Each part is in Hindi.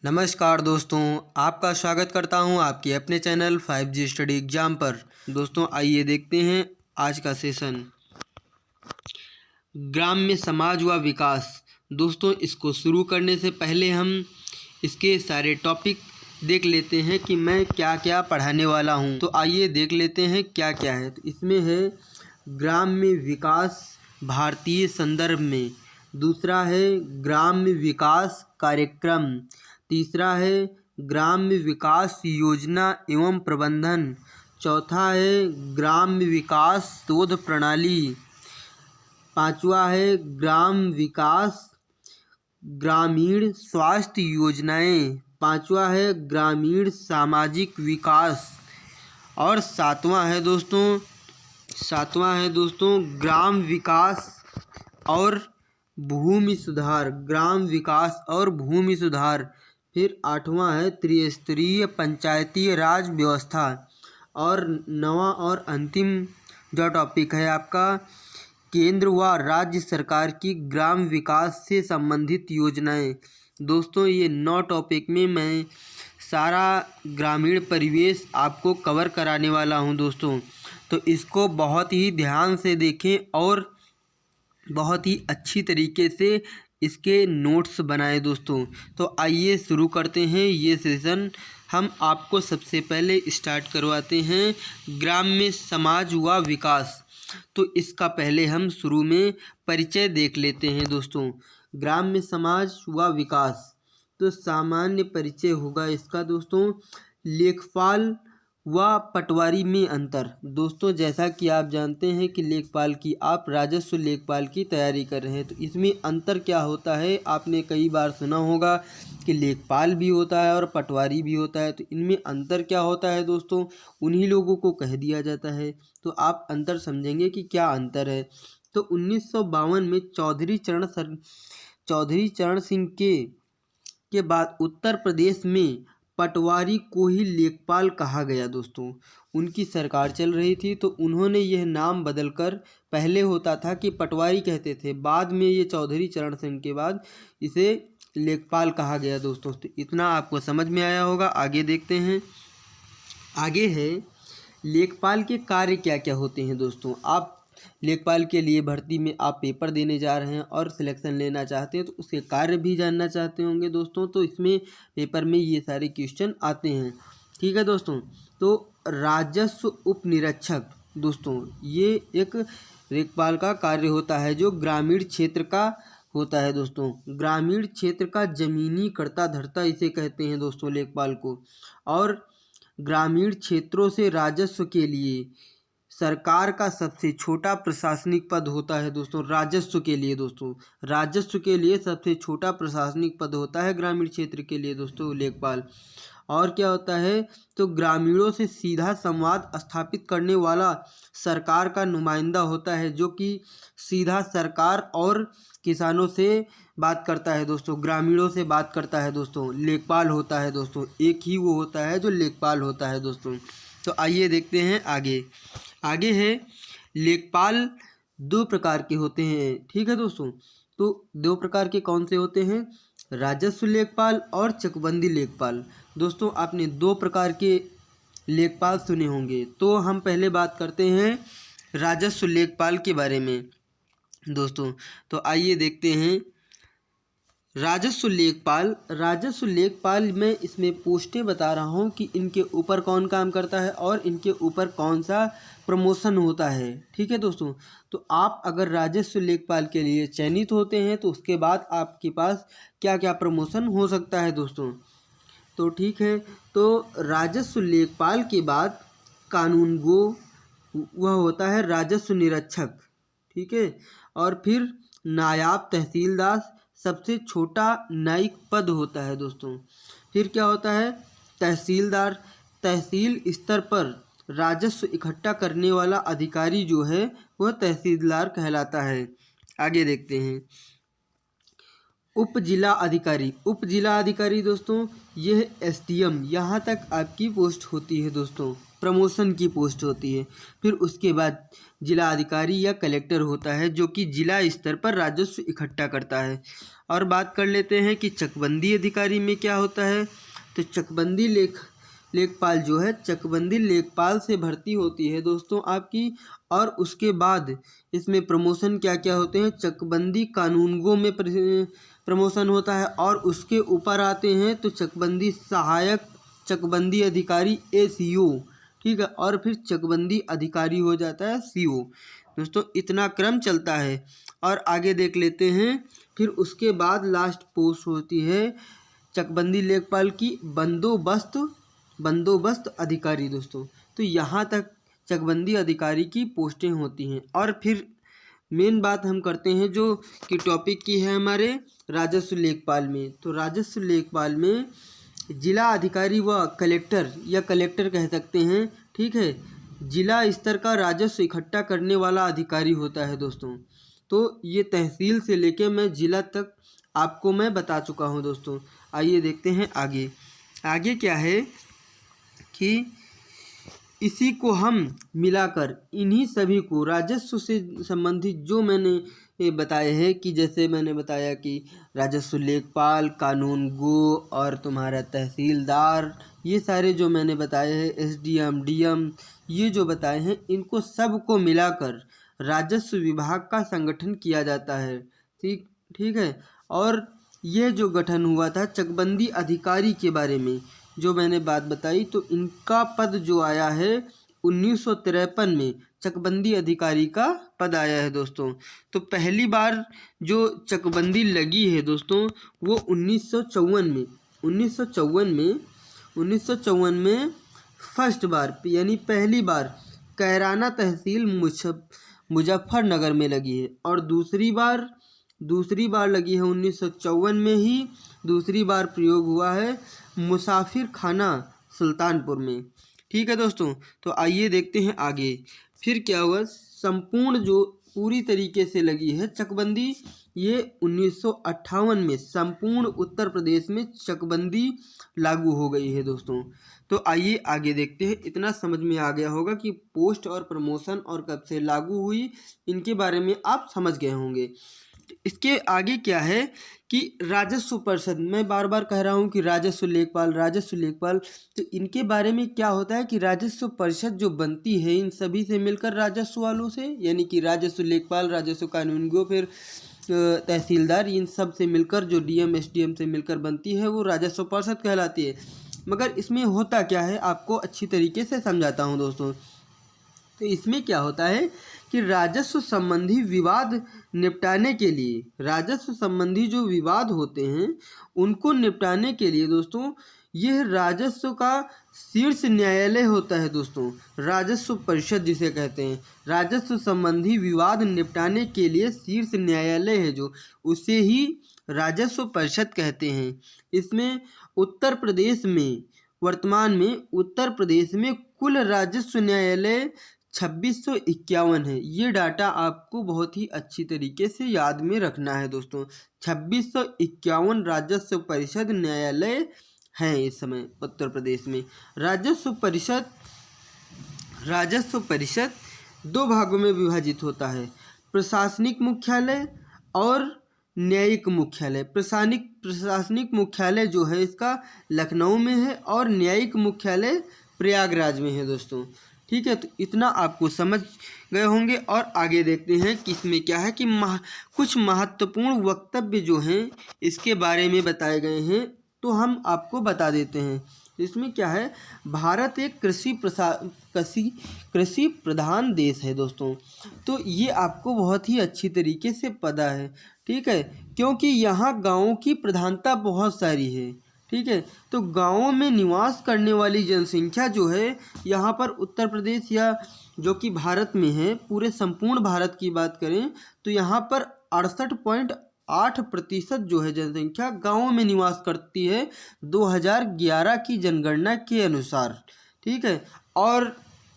नमस्कार दोस्तों, आपका स्वागत करता हूं आपके अपने चैनल 5G स्टडी एग्ज़ाम पर। दोस्तों आइए देखते हैं आज का सेशन, ग्राम्य समाज व विकास। दोस्तों इसको शुरू करने से पहले हम इसके सारे टॉपिक देख लेते हैं कि मैं क्या क्या पढ़ाने वाला हूं। तो आइए देख लेते हैं क्या क्या है। तो इसमें है ग्राम्य विकास भारतीय संदर्भ में, दूसरा है ग्राम्य विकास कार्यक्रम, तीसरा है ग्राम्य विकास योजना एवं प्रबंधन, चौथा है ग्राम्य विकास शोध प्रणाली, पांचवा है ग्राम विकास ग्रामीण स्वास्थ्य योजनाएं, पांचवा है ग्रामीण सामाजिक विकास और सातवां है दोस्तों ग्राम विकास और भूमि सुधार, ग्राम विकास और भूमि सुधार। फिर आठवां है त्रिस्तरीय पंचायती राज व्यवस्था और नवा और अंतिम जो टॉपिक है आपका केंद्र व राज्य सरकार की ग्राम विकास से संबंधित योजनाएं। दोस्तों ये 9 टॉपिक में मैं सारा ग्रामीण परिवेश आपको कवर कराने वाला हूं दोस्तों, तो इसको बहुत ही ध्यान से देखें और बहुत ही अच्छी तरीके से इसके नोट्स बनाएं दोस्तों। तो आइए शुरू करते हैं ये सेशन। हम आपको सबसे पहले स्टार्ट करवाते हैं ग्राम्य समाज व विकास। तो इसका पहले हम शुरू में परिचय देख लेते हैं दोस्तों। ग्राम्य समाज व विकास, तो सामान्य परिचय होगा इसका दोस्तों। लेखपाल व पटवारी में अंतर। दोस्तों जैसा कि आप जानते हैं कि लेखपाल की आप राजस्व लेखपाल की तैयारी कर रहे हैं, तो इसमें अंतर क्या होता है आपने कई बार सुना होगा कि लेखपाल भी होता है और पटवारी भी होता है। तो इनमें अंतर क्या होता है दोस्तों, उन्हीं लोगों को कह दिया जाता है। तो आप अंतर समझेंगे कि क्या अंतर है। तो 1952 में चौधरी चरण सिंह के बाद उत्तर प्रदेश में पटवारी को ही लेखपाल कहा गया दोस्तों। उनकी सरकार चल रही थी तो उन्होंने यह नाम बदलकर, पहले होता था कि पटवारी कहते थे, बाद में ये चौधरी चरण सिंह के बाद इसे लेखपाल कहा गया दोस्तों। तो इतना आपको समझ में आया होगा। आगे देखते हैं। आगे है लेखपाल के कार्य क्या क्या होते हैं दोस्तों। आप लेखपाल के लिए भर्ती में आप पेपर देने जा रहे हैं और सिलेक्शन लेना चाहते हैं, तो उसके कार्य भी जानना चाहते होंगे दोस्तों। तो इसमें पेपर में ये सारे क्वेश्चन आते हैं, ठीक है दोस्तों। तो राजस्व उप निरीक्षक दोस्तों, ये एक लेखपाल का कार्य होता है जो ग्रामीण क्षेत्र का होता है दोस्तों। ग्रामीण क्षेत्र का जमीनी कर्ता धर्ता इसे कहते हैं दोस्तों लेखपाल को। और ग्रामीण क्षेत्रों से राजस्व के लिए सरकार का सबसे छोटा प्रशासनिक पद होता है दोस्तों। राजस्व के लिए दोस्तों, राजस्व के लिए सबसे छोटा प्रशासनिक पद होता है ग्रामीण क्षेत्र के लिए दोस्तों लेखपाल। और क्या होता है, तो ग्रामीणों से सीधा संवाद स्थापित करने वाला सरकार का नुमाइंदा होता है, जो कि सीधा सरकार और किसानों से बात करता है दोस्तों, ग्रामीणों से बात करता है दोस्तों। लेखपाल होता है दोस्तों, एक ही वो होता है जो लेखपाल होता है दोस्तों। तो आइए देखते हैं आगे है लेखपाल 2 प्रकार के होते हैं, ठीक है दोस्तों। तो 2 प्रकार के कौन से होते हैं, राजस्व लेखपाल और चकबंदी लेखपाल। दोस्तों आपने 2 प्रकार के लेखपाल सुने होंगे। तो हम पहले बात करते हैं राजस्व लेखपाल के बारे में दोस्तों। तो आइए देखते हैं राजस्व लेखपाल में इसमें पोस्टें बता रहा हूँ कि इनके ऊपर कौन काम करता है और इनके ऊपर कौन सा प्रमोशन होता है, ठीक है दोस्तों। तो आप अगर राजस्व लेखपाल के लिए चयनित होते हैं तो उसके बाद आपके पास क्या क्या प्रमोशन हो सकता है दोस्तों। तो ठीक है, तो राजस्व लेखपाल के बाद कानूनगो वह होता है राजस्व निरीक्षक, ठीक है। और फिर नायब तहसीलदार सबसे छोटा न्यायिक पद होता है दोस्तों। फिर क्या होता है, तहसीलदार, तहसील स्तर पर राजस्व इकट्ठा करने वाला अधिकारी जो है वह तहसीलदार कहलाता है। आगे देखते हैं उप जिला अधिकारी दोस्तों, यह एसडीएम यहाँ तक आपकी पोस्ट होती है दोस्तों, प्रमोशन की पोस्ट होती है। फिर उसके बाद जिला अधिकारी या कलेक्टर होता है जो कि जिला स्तर पर राजस्व इकट्ठा करता है। और बात कर लेते हैं कि चकबंदी अधिकारी में क्या होता है। तो चकबंदी लेखपाल जो है चकबंदी लेखपाल से भर्ती होती है दोस्तों आपकी, और उसके बाद इसमें प्रमोशन क्या क्या होते हैं। चकबंदी कानूनगो में प्रमोशन होता है, और उसके ऊपर आते हैं तो चकबंदी सहायक चकबंदी अधिकारी ACO, ठीक है, और फिर चकबंदी अधिकारी हो जाता है CO। दोस्तों इतना क्रम चलता है। और आगे देख लेते हैं, फिर उसके बाद लास्ट पोस्ट होती है चकबंदी लेखपाल की बंदोबस्त अधिकारी दोस्तों। तो यहाँ तक चकबंदी अधिकारी की पोस्टें होती हैं। और फिर मेन बात हम करते हैं जो कि टॉपिक की है हमारे राजस्व लेखपाल में। तो राजस्व लेखपाल में जिला अधिकारी व कलेक्टर या कलेक्टर कह सकते हैं, ठीक है, जिला स्तर का राजस्व इकट्ठा करने वाला अधिकारी होता है दोस्तों। तो ये तहसील से लेके मैं जिला तक आपको मैं बता चुका हूँ दोस्तों। आइए देखते हैं आगे क्या है कि इसी को हम मिलाकर इन्हीं सभी को राजस्व से संबंधित जो मैंने बताए हैं कि जैसे मैंने बताया कि राजस्व लेखपाल, कानूनगो और तुम्हारा तहसीलदार, ये सारे जो मैंने बताए हैं, SDM DM, ये जो बताए हैं, इनको सबको मिलाकर राजस्व विभाग का संगठन किया जाता है। ठीक है। और ये जो गठन हुआ था चकबंदी अधिकारी के बारे में जो मैंने बात बताई, तो इनका पद जो आया है 1953 में चकबंदी अधिकारी का पद आया है दोस्तों। तो पहली बार जो चकबंदी लगी है दोस्तों वो 1954 में फर्स्ट बार यानी पहली बार कैराना तहसील मुजफ्फरनगर में लगी है, और दूसरी बार लगी है 1954 में ही दूसरी बार प्रयोग हुआ है मुसाफिर खाना सुल्तानपुर में। ठीक है दोस्तों, तो आइए देखते हैं आगे फिर क्या हुआ। संपूर्ण जो पूरी तरीके से लगी है चकबंदी, ये 1958 में संपूर्ण उत्तर प्रदेश में चकबंदी लागू हो गई है दोस्तों। तो आइए आगे देखते हैं। इतना समझ में आ गया होगा कि पोस्ट और प्रमोशन और कब से लागू हुई, इनके बारे में आप समझ गए होंगे। इसके आगे क्या है कि राजस्व परिषद, मैं बार बार कह रहा हूँ कि राजस्व लेखपाल, तो इनके बारे में क्या होता है कि राजस्व परिषद जो बनती है इन सभी से मिलकर राजस्व वालों से, यानी कि राजस्व लेखपाल, राजस्व कानूनगो, फिर तहसीलदार, इन सब से मिलकर जो DM SDM से मिलकर बनती है वो राजस्व परिषद कहलाती है। मगर इसमें होता क्या है आपको अच्छी तरीके से समझाता हूँ दोस्तों। तो इसमें क्या होता है कि राजस्व संबंधी विवाद निपटाने के लिए, राजस्व संबंधी जो विवाद होते हैं उनको निपटाने के लिए दोस्तों यह राजस्व का शीर्ष न्यायालय होता है दोस्तों, राजस्व परिषद जिसे कहते हैं। राजस्व संबंधी विवाद निपटाने के लिए शीर्ष न्यायालय है जो, उसे ही राजस्व परिषद कहते हैं। इसमें उत्तर प्रदेश में वर्तमान में उत्तर प्रदेश में कुल राजस्व न्यायालय 2651 है। ये डाटा आपको बहुत ही अच्छी तरीके से याद में रखना है दोस्तों। 2651 राजस्व परिषद न्यायालय हैं इस समय उत्तर प्रदेश में। राजस्व परिषद दो भागों में विभाजित होता है, प्रशासनिक मुख्यालय और न्यायिक मुख्यालय। प्रशासनिक मुख्यालय जो है इसका लखनऊ में है और न्यायिक मुख्यालय प्रयागराज में है दोस्तों। ठीक है, तो इतना आपको समझ गए होंगे। और आगे देखते हैं कि इसमें क्या है कि कुछ महत्वपूर्ण वक्तव्य जो हैं इसके बारे में बताए गए हैं, तो हम आपको बता देते हैं। इसमें क्या है, भारत एक कृषि प्रधान देश है दोस्तों। तो ये आपको बहुत ही अच्छी तरीके से पता है, ठीक है, क्योंकि यहाँ गाँवों की प्रधानता बहुत सारी है। ठीक है, तो गाँवों में निवास करने वाली जनसंख्या जो है यहाँ पर उत्तर प्रदेश या जो कि भारत में है, पूरे संपूर्ण भारत की बात करें तो यहाँ पर 68.8% जो है जनसंख्या गाँवों में निवास करती है 2011 की जनगणना के अनुसार। ठीक है, और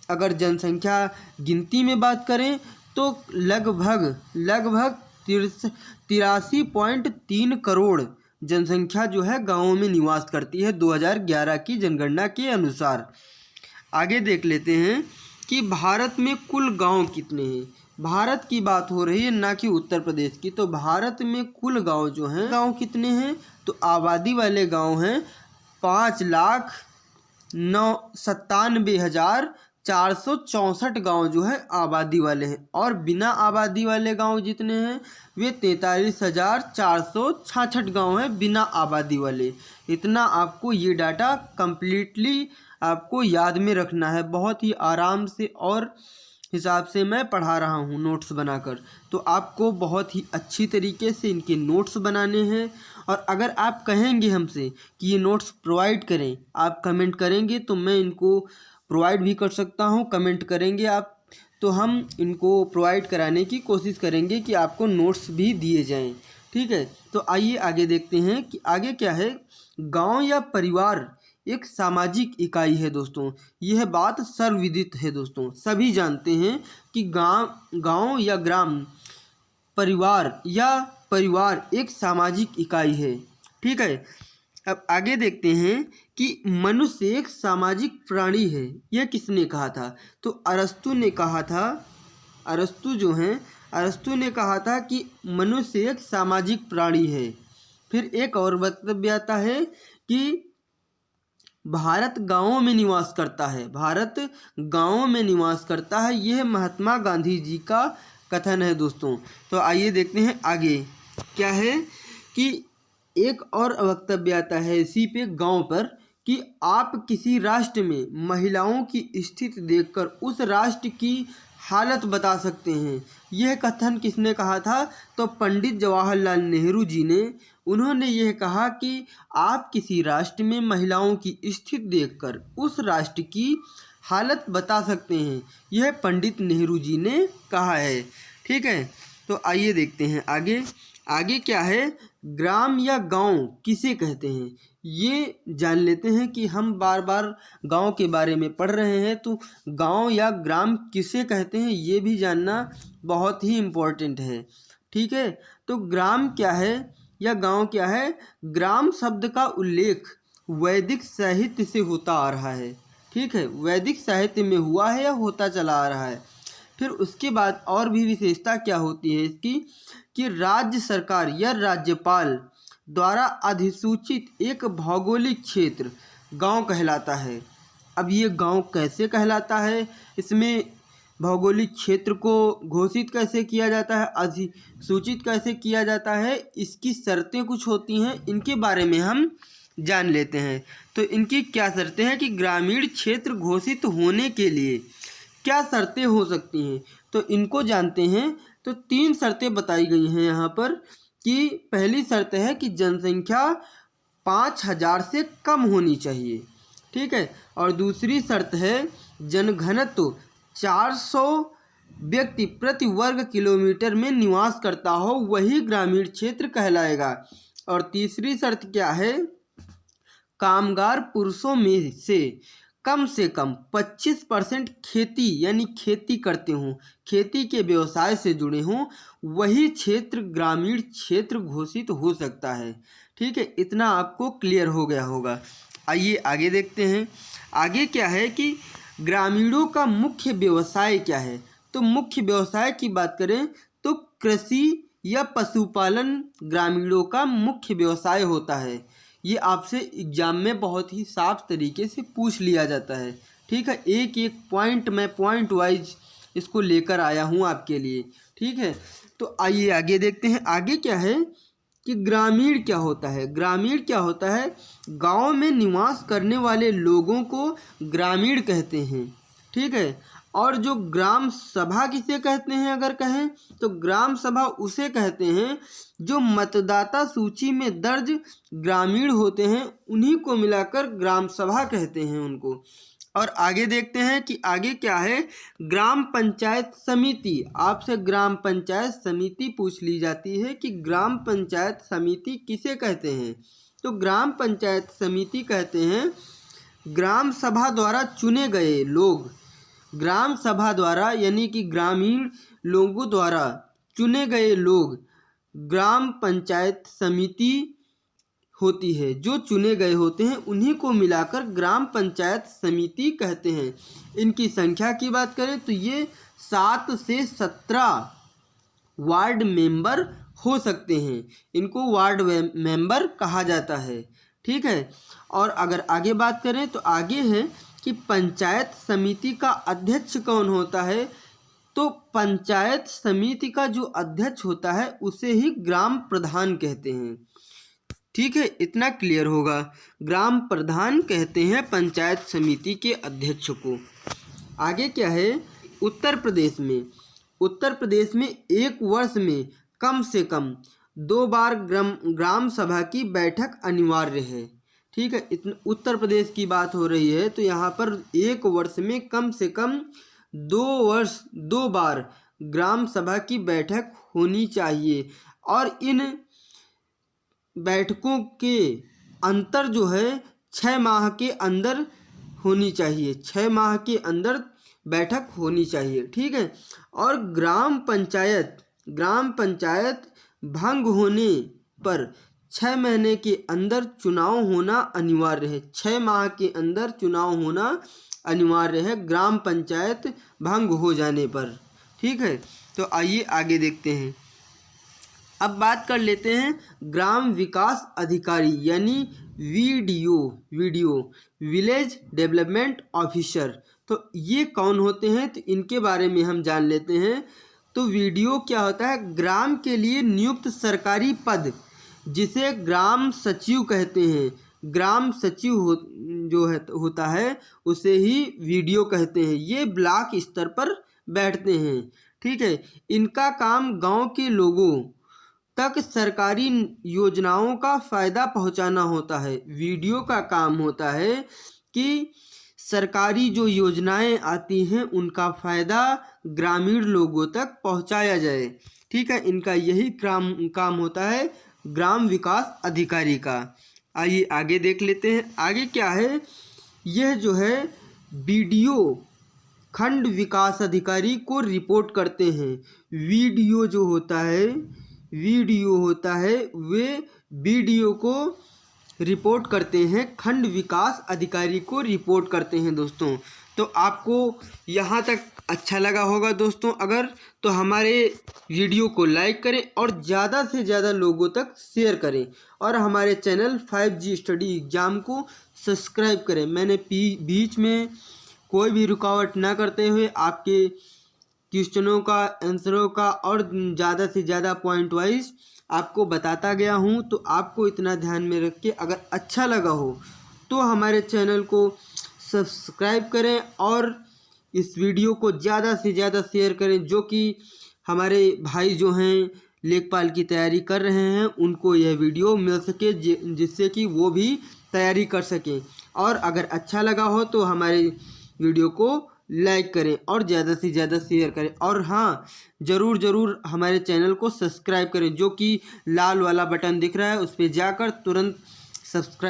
अगर जनसंख्या गिनती में बात करें तो लगभग 83.3 करोड़ जनसंख्या जो है गाँवों में निवास करती है 2011 की जनगणना के अनुसार। आगे देख लेते हैं कि भारत में कुल गांव कितने हैं। भारत की बात हो रही है, ना कि उत्तर प्रदेश की। तो भारत में कुल गांव जो हैं, गांव कितने हैं? तो आबादी वाले गांव हैं 5,97,464 गांव जो है आबादी वाले हैं, और बिना आबादी वाले गांव जितने हैं वे 43,466 गांव हैं बिना आबादी वाले। इतना आपको ये डाटा कंप्लीटली आपको याद में रखना है, बहुत ही आराम से और हिसाब से मैं पढ़ा रहा हूँ नोट्स बनाकर। तो आपको बहुत ही अच्छी तरीके से इनके नोट्स बनाने हैं, और अगर आप कहेंगे हमसे कि ये नोट्स प्रोवाइड करें, आप कमेंट करेंगे तो मैं इनको प्रोवाइड भी कर सकता हूँ। कमेंट करेंगे आप तो हम इनको प्रोवाइड कराने की कोशिश करेंगे कि आपको नोट्स भी दिए जाएं। ठीक है, तो आइए आगे देखते हैं कि आगे क्या है। गांव या परिवार एक सामाजिक इकाई है दोस्तों, यह बात सर्वविदित है दोस्तों, सभी जानते हैं कि गांव या ग्राम, परिवार एक सामाजिक इकाई है। ठीक है, अब आगे देखते हैं कि मनुष्य एक सामाजिक प्राणी है, यह किसने कहा था? तो अरस्तु ने कहा था। अरस्तु ने कहा था कि मनुष्य एक सामाजिक प्राणी है। फिर एक और वक्तव्य आता है कि भारत गांवों में निवास करता है, यह महात्मा गांधी जी का कथन है दोस्तों। तो आइए देखते हैं आगे क्या है कि एक और वक्तव्य आता है इसी पे गांव पर कि आप किसी राष्ट्र में महिलाओं की स्थिति देखकर उस राष्ट्र की हालत बता सकते हैं। यह कथन किसने कहा था? तो पंडित जवाहरलाल नेहरू जी ने। उन्होंने यह कहा कि आप किसी राष्ट्र में महिलाओं की स्थिति देखकर उस राष्ट्र की हालत बता सकते हैं, यह पंडित नेहरू जी ने कहा है। ठीक है, तो आइए देखते हैं आगे क्या है। ग्राम या गांव किसे कहते हैं, ये जान लेते हैं कि हम बार बार गांव के बारे में पढ़ रहे हैं, तो गांव या ग्राम किसे कहते हैं ये भी जानना बहुत ही इम्पोर्टेंट है। ठीक है, तो ग्राम क्या है या गांव क्या है? ग्राम शब्द का उल्लेख वैदिक साहित्य से होता आ रहा है। ठीक है, वैदिक साहित्य में हुआ है या होता चला आ रहा है। फिर उसके बाद और भी विशेषता क्या होती है इसकी कि राज्य सरकार या राज्यपाल द्वारा अधिसूचित एक भौगोलिक क्षेत्र गांव कहलाता है। अब ये गांव कैसे कहलाता है, इसमें भौगोलिक क्षेत्र को घोषित कैसे किया जाता है, अधिसूचित कैसे किया जाता है, इसकी शर्तें कुछ होती हैं, इनके बारे में हम जान लेते हैं। तो इनकी क्या शर्तें हैं कि ग्रामीण क्षेत्र घोषित होने के लिए क्या शर्तें हो सकती हैं, तो इनको जानते हैं। तो 3 शर्तें बताई गई हैं यहाँ पर कि पहली शर्त है कि जनसंख्या 5,000 से कम होनी चाहिए। ठीक है, और दूसरी शर्त है जनघनत्व 400 व्यक्ति प्रति वर्ग किलोमीटर में निवास करता हो, वही ग्रामीण क्षेत्र कहलाएगा। और तीसरी शर्त क्या है? कामगार पुरुषों में से कम 25% खेती यानी खेती करते हों, खेती के व्यवसाय से जुड़े हों, वही क्षेत्र ग्रामीण क्षेत्र घोषित हो सकता है। ठीक है, इतना आपको क्लियर हो गया होगा। आइए आगे देखते हैं। आगे क्या है कि ग्रामीणों का मुख्य व्यवसाय क्या है। तो मुख्य व्यवसाय की बात करें तो कृषि या पशुपालन ग्रामीणों का मुख्य व्यवसाय होता है। ये आपसे एग्जाम में बहुत ही साफ तरीके से पूछ लिया जाता है। ठीक है, एक एक पॉइंट मैं पॉइंट वाइज इसको लेकर आया हूँ आपके लिए। ठीक है, तो आइए आगे देखते हैं। आगे क्या है कि ग्रामीण क्या होता है। ग्रामीण क्या होता है? गांव में निवास करने वाले लोगों को ग्रामीण कहते हैं। ठीक है, और जो ग्राम सभा किसे कहते हैं अगर कहें तो ग्राम सभा उसे कहते हैं जो मतदाता सूची में दर्ज ग्रामीण होते हैं, उन्हीं को मिलाकर ग्राम सभा कहते हैं उनको। और आगे देखते हैं कि आगे क्या है। ग्राम पंचायत समिति, आपसे ग्राम पंचायत समिति पूछ ली जाती है कि ग्राम पंचायत समिति किसे कहते हैं। तो ग्राम पंचायत समिति कहते हैं ग्राम सभा द्वारा चुने गए लोग, ग्राम सभा द्वारा यानी कि ग्रामीण लोगों द्वारा चुने गए लोग ग्राम पंचायत समिति होती है। जो चुने गए होते हैं उन्हीं को मिलाकर ग्राम पंचायत समिति कहते हैं। इनकी संख्या की बात करें तो ये 7 से 17 वार्ड मेंबर हो सकते हैं। इनको वार्ड मेंबर कहा जाता है। ठीक है। और अगर आगे बात करें तो आगे है कि पंचायत समिति का अध्यक्ष कौन होता है। तो पंचायत समिति का जो अध्यक्ष होता है उसे ही ग्राम प्रधान कहते हैं। ठीक है, इतना क्लियर होगा। ग्राम प्रधान कहते हैं पंचायत समिति के अध्यक्ष को। आगे क्या है, उत्तर प्रदेश में एक वर्ष में कम से कम 2 बार ग्राम सभा की बैठक अनिवार्य है। ठीक है, उत्तर प्रदेश की बात हो रही है तो यहाँ पर एक वर्ष में कम से कम 2 बार ग्राम सभा की बैठक होनी चाहिए। और इन बैठकों के अंतर जो है 6 माह के अंदर होनी चाहिए। 6 माह के अंदर बैठक होनी चाहिए। ठीक है। और ग्राम पंचायत भंग होने पर 6 महीने के अंदर चुनाव होना अनिवार्य है। 6 माह के अंदर चुनाव होना अनिवार्य है ग्राम पंचायत भंग हो जाने पर। ठीक है, तो आइए आगे देखते हैं। अब बात कर लेते हैं ग्राम विकास अधिकारी यानी वीडीओ विलेज डेवलपमेंट ऑफिसर। तो ये कौन होते हैं, तो इनके बारे में हम जान लेते हैं। तो वीडीओ क्या होता है, ग्राम के लिए नियुक्त सरकारी पद जिसे ग्राम सचिव कहते हैं। ग्राम सचिव होता है उसे ही वीडीओ कहते हैं। ये ब्लॉक स्तर पर बैठते हैं। ठीक है। इनका काम गांव के लोगों तक सरकारी योजनाओं का फ़ायदा पहुंचाना होता है। वीडीओ का काम होता है कि सरकारी जो योजनाएं आती हैं उनका फ़ायदा ग्रामीण लोगों तक पहुंचाया जाए। ठीक है, इनका यही काम होता है ग्राम विकास अधिकारी का। आइए आगे देख लेते हैं। आगे क्या है, यह जो है बीडीओ खंड विकास अधिकारी को रिपोर्ट करते हैं। वीडीओ होता है वे बीडीओ को रिपोर्ट करते हैं, खंड विकास अधिकारी को रिपोर्ट करते हैं। दोस्तों, तो आपको यहाँ तक अच्छा लगा होगा दोस्तों। अगर तो हमारे वीडियो को लाइक करें और ज़्यादा से ज़्यादा लोगों तक शेयर करें और हमारे चैनल 5G स्टडी एग्ज़ाम को सब्सक्राइब करें। मैंने बीच में कोई भी रुकावट ना करते हुए आपके क्वेश्चनों का, आंसरों का और ज़्यादा से ज़्यादा पॉइंट वाइज आपको बताता गया हूँ। तो आपको इतना ध्यान में रख के अगर अच्छा लगा हो तो हमारे चैनल को सब्सक्राइब करें और इस वीडियो को ज़्यादा से ज़्यादा शेयर करें, जो कि हमारे भाई जो हैं लेखपाल की तैयारी कर रहे हैं उनको यह वीडियो मिल सके, जिससे कि वो भी तैयारी कर सकें। और अगर अच्छा लगा हो तो हमारे वीडियो को लाइक करें और ज़्यादा से ज़्यादा शेयर करें। और हाँ, ज़रूर हमारे चैनल को सब्सक्राइब करें, जो कि लाल वाला बटन दिख रहा है उस पर जाकर तुरंत सब्सक्राइब